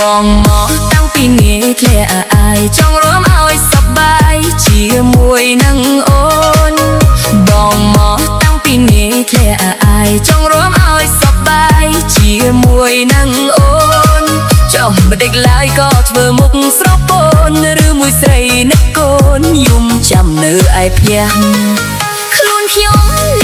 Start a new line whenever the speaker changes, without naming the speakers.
បងមកតាំងពីនេះធ្លាក់អាយចង់រួមឲ្យសប្បាយជាមួយនឹងអូនបងមកតាំងពីនេះធ្លាក់អាយចង់រួមឲ្យសប្បាយជាមួយនឹងអូនចង់មិនដេកឡើយក៏ធ្វើមុខស្រពូនឬមួយស្រីនឹកកូនយំចាំនៅឯផ្ទះខ្លួនខ្ញុំ